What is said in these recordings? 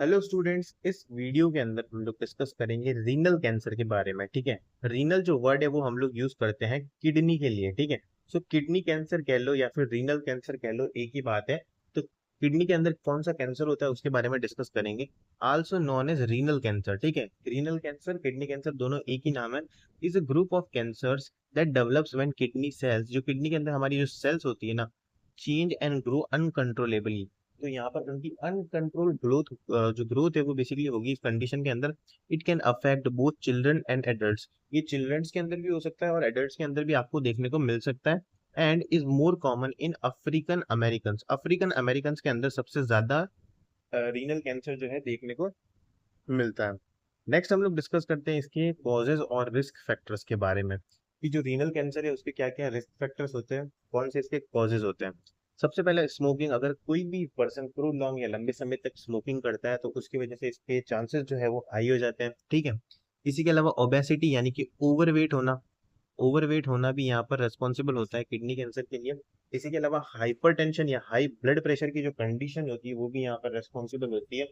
Hello students, इस video के अंदर हम लोग डिस्कस करेंगे रीनल कैंसर के बारे में। ठीक है। रीनल जो वर्ड है वो हम लोग यूज करते हैं किडनी के लिए। ठीक है। सो किडनी कैंसर कह लो या फिर रीनल कैंसर कह लो, एक ही बात है। तो किडनी के अंदर कौन सा कैंसर होता है उसके बारे में डिस्कस करेंगे। Also known as renal cancer. ठीक है। रीनल कैंसर, किडनी कैंसर दोनों एक ही नाम है। Is a group of cancers that develops when kidney cells, जो किडनी के अंदर हमारी जो सेल्स होती है ना, चेंज एंड ग्रो अनकंट्रोलेबली। तो यहाँ पर उनकी अनकंट्रोल ग्रोथ, जो ग्रोथ है वो बेसिकली होगी इस कंडीशन के अंदर। It can affect both children and adults. ये चिल्ड्रंस के अंदर भी हो सकता है और एडल्ट्स के अंदर भी आपको देखने को मिल सकता है। And is more common in African American. African American के अंदर सबसे ज्यादा रीनल कैंसर जो है देखने को मिलता है। नेक्स्ट हम लोग डिस्कस करते हैं इसके कॉजेज और रिस्क फैक्टर्स के बारे में कि जो रीनल कैंसर है उसके क्या क्या रिस्क फैक्टर्स होते हैं, कौन से इसके कॉजेज होते हैं। सबसे पहले स्मोकिंग। अगर कोई भी पर्सन प्रोलॉन्ग या लंबे समय तक स्मोकिंग करता है तो उसकी वजह से इसके चांसेस जो है वो हाई हो जाते हैं। ठीक है। इसी के अलावा ओबेसिटी यानी कि ओवरवेट होना, ओवरवेट होना भी यहाँ पर रेस्पॉन्सिबल होता है किडनी कैंसर के लिए। इसी के अलावा हाइपरटेंशन या हाई ब्लड प्रेशर की जो कंडीशन होती है वो भी यहाँ पर रेस्पॉन्सिबल होती है।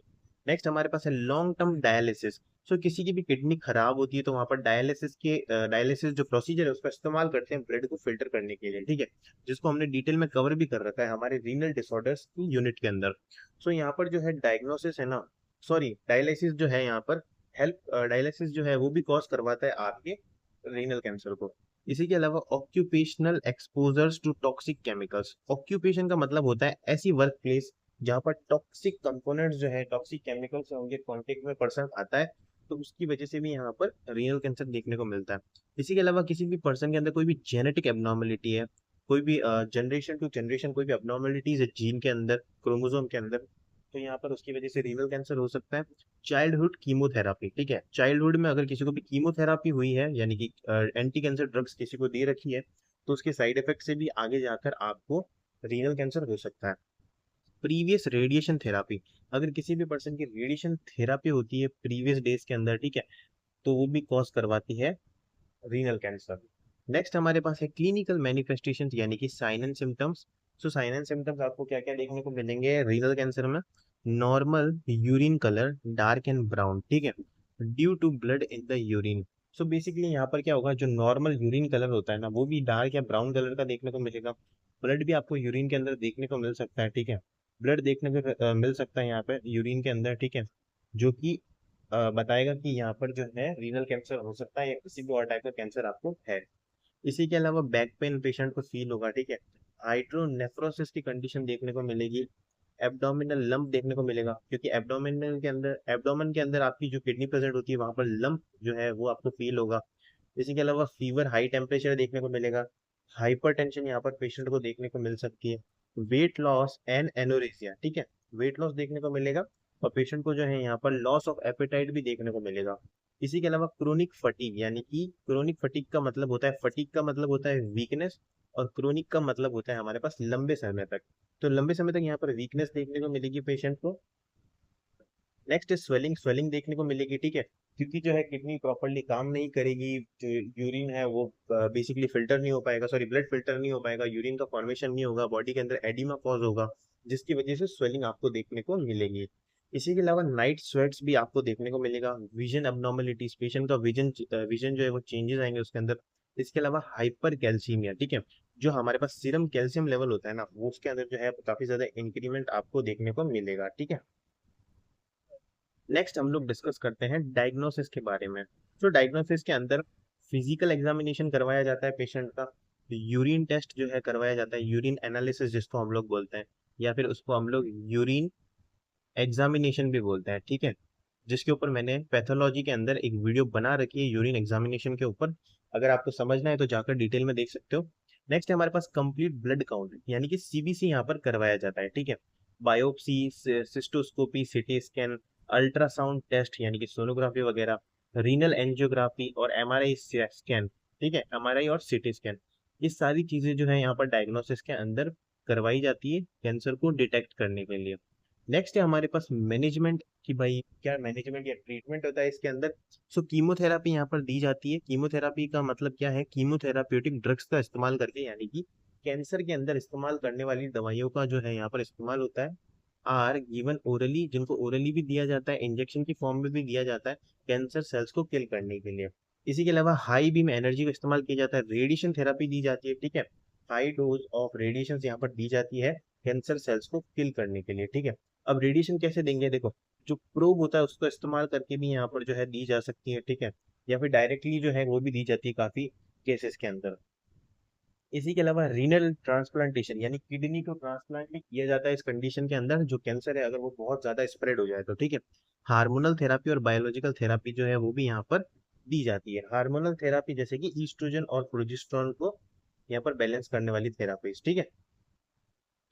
नेक्स्ट हमारे पास है लॉन्ग टर्म डायलिसिस। सो किसी की भी किडनी खराब होती है तो वहाँ पर डायलिसिस जो प्रोसीजर है उसका इस्तेमाल करते हैं ब्लड को फिल्टर करने के लिए। ठीक है। जिसको हमने डिटेल में कवर भी कर रखा है हमारे रीनल डिसऑर्डर्स की यूनिट के अंदर। सो यहाँ पर जो है डायग्नोसिस है ना, सॉरी डायलिसिस जो है यहाँ पर हेल्प, डायलिसिस जो है वो भी कॉज करवाता है आपके रीनल कैंसर को। इसी के अलावा occupational exposures to toxic chemicals. Occupation का मतलब होता है ऐसी वर्क प्लेस जहाँ पर टॉक्सिक कंपोनेंट्स जो है, टॉक्सिक केमिकल्स उनके कांटेक्ट में पर्सन आता है, तो उसकी वजह से भी यहाँ पर रीनल कैंसर देखने को मिलता है। इसी के अलावा किसी भी पर्सन के अंदर कोई भी जेनेटिक एबनॉर्मेलिटी है, कोई भी जनरेशन टू जनरेशन कोई भी एबनॉर्मेलिटीज है जीन के अंदर, क्रोमोसोम के अंदर, तो यहाँ पर उसकी वजह से रीनल कैंसर हो सकता है। Childhood chemotherapy. ठीक है। चाइल्डहुड में अगर किसी को भी कीमोथेरापी हुई है यानी कि एंटी कैंसर ड्रग्स किसी को दे रखी है तो उसके साइड इफेक्ट से भी आगे जाकर आपको रीनल कैंसर हो सकता है। Previous radiation therapy. अगर किसी भी पर्सन की रेडिएशन थेरापी होती है प्रीवियस डेज के अंदर, ठीक है, तो वो भी कॉज करवाती है रीनल कैंसर। नेक्स्ट हमारे पास है क्लिनिकल मैनिफेस्टेशन यानी कि sign and symptoms. So sign and symptoms आपको क्या क्या देखने को मिलेंगे रीनल कैंसर में। Normal urine colour dark and brown. ठीक है। Due to blood in the urine. So basically यहाँ पर क्या होगा, जो नॉर्मल यूरिन कलर होता है ना वो भी डार्क या ब्राउन कलर का देखने को मिलेगा। ब्लड भी आपको यूरिन के अंदर देखने को मिल सकता है। ठीक है। ब्लड देखने को मिल सकता है यहाँ पे यूरिन के अंदर। ठीक है। जो कि बताएगा कि यहाँ पर जो है रीनल कैंसर हो सकता है या किसी भी और टाइप का कैंसर आपको है। इसी के अलावा बैक पेन पेशेंट को फील होगा। ठीक है। हाइड्रोनेफ्रोसिस की कंडीशन देखने को मिलेगी। एब्डोमिनल लंप देखने को मिलेगा क्योंकि एब्डोमेन के अंदर आपकी जो किडनी प्रेजेंट होती है वहां पर लंप जो है वो आपको फील होगा। इसी के अलावा फीवर, हाई टेम्परेचर देखने को मिलेगा। हाइपरटेंशन यहाँ पर पेशेंट को देखने को मिल सकती है। Weight loss and anorexia. ठीक है। वेट लॉस देखने को मिलेगा और पेशेंट को जो है यहाँ पर लॉस ऑफ एपेटाइट भी देखने को मिलेगा। इसी के अलावा क्रोनिक फटीग यानी कि क्रोनिक फटीग का मतलब होता है, फटीग का मतलब होता है वीकनेस, और क्रोनिक का मतलब होता है हमारे पास लंबे समय तक। तो लंबे समय तक यहाँ पर वीकनेस देखने को मिलेगी पेशेंट को। नेक्स्ट स्वेलिंग, स्वेलिंग देखने को मिलेगी। ठीक है। क्योंकि जो है किडनी प्रॉपरली काम नहीं करेगी, जो यूरिन है वो बेसिकली फिल्टर नहीं हो पाएगा, सॉरी ब्लड फिल्टर नहीं हो पाएगा, यूरिन का फॉर्मेशन नहीं होगा, बॉडी के अंदर एडिमा कॉज होगा, जिसकी वजह से स्वेलिंग आपको देखने को मिलेगी। इसी के अलावा नाइट स्वेट्स भी आपको देखने को मिलेगा। विजन एबनॉर्मलिटीज, पेशेंट का विजन विजन जो है वो चेंजेस आएंगे उसके अंदर। इसके अलावा हाइपर कैल्सीमिया। ठीक है। जो हमारे पास सीरम कैल्शियम लेवल होता है ना वो उसके अंदर जो है काफी ज्यादा इंक्रीमेंट आपको देखने को मिलेगा। ठीक है। नेक्स्ट हम लोग डिस्कस करते हैं डायग्नोसिस के बारे में। तो डायग्नोसिस के अंदर फिजिकल एग्जामिनेशन करवाया जाता है पेशेंट का, यूरिन टेस्ट जो है करवाया जाता है, यूरिन एनालिसिस जिसको हम लोग बोलते हैं, या फिर उसको हम लोग यूरिन एग्जामिनेशन भी बोलते हैं। ठीक है। जिसके ऊपर मैंने पैथोलॉजी के अंदर एक वीडियो बना रखी है यूरिन एग्जामिनेशन के ऊपर, अगर आपको समझना है तो जाकर डिटेल में देख सकते हो। नेक्स्ट है हमारे पास कंप्लीट ब्लड काउंट यानी कि सीबीसी यहाँ पर करवाया जाता है। ठीक है। Biopsy, cystoscopy, CT scan, ultrasound test यानी कि सोनोग्राफी वगैरह, रीनल एंजियोग्राफी और एमआरआई स्कैन। ठीक है। एमआरआई और सिटी स्कैन, ये सारी चीजें जो है यहाँ पर डायग्नोसिस के अंदर करवाई जाती है कैंसर को डिटेक्ट करने के लिए। नेक्स्ट है हमारे पास मैनेजमेंट कि भाई क्या मैनेजमेंट या ट्रीटमेंट होता है इसके अंदर। सो कीमोथेरापी यहाँ पर दी जाती है। कीमोथेरापी का मतलब क्या है, कीमोथेराप्यूटिक ड्रग्स का इस्तेमाल करके यानी कि कैंसर के अंदर इस्तेमाल करने वाली दवाइयों का जो है यहाँ पर इस्तेमाल होता है। आर गिवन ओरली, जिनको ओरली भी दिया जाता है, इंजेक्शन की फॉर्म में भी दिया जाता है कैंसर सेल्स को किल करने के लिए। इसी के अलावा हाई बीम एनर्जी का इस्तेमाल किया जाता है, रेडिएशन थेरापी दी जाती है, ठीक है। हाई डोज ऑफ रेडिएशन यहाँ पर दी जाती है कैंसर सेल्स को किल करने के लिए, ठीक है। अब रेडिएशन कैसे देंगे, देखो जो प्रोब होता है उसको इस्तेमाल करके भी यहाँ पर जो है दी जा सकती है, ठीक है, या फिर डायरेक्टली जो है वो भी दी जाती है काफी केसेस के अंदर। इसी के अलावा रीनल ट्रांसप्लांटेशन, यानी किडनी को ट्रांसप्लांट भी किया जाता है इस कंडीशन के अंदर, जो कैंसर है अगर वो बहुत ज्यादा स्प्रेड हो जाए तो, ठीक है। हार्मोनल थेरापी और बायोलॉजिकल थेरापी जो है वो भी यहाँ पर दी जाती है। हार्मोनल थेरापी जैसे कि ईस्ट्रोजन और प्रोजेस्टेरोन को यहाँ पर बैलेंस करने वाली थेरापीज, ठीक है।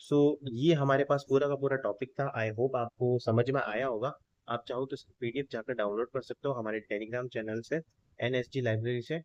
सो ये हमारे पास पूरा का पूरा टॉपिक था। आई होप आपको समझ में आया होगा। आप चाहो तो पीडीएफ जाकर डाउनलोड कर सकते हो हमारे टेलीग्राम चैनल से, एनएसजी लाइब्रेरी से।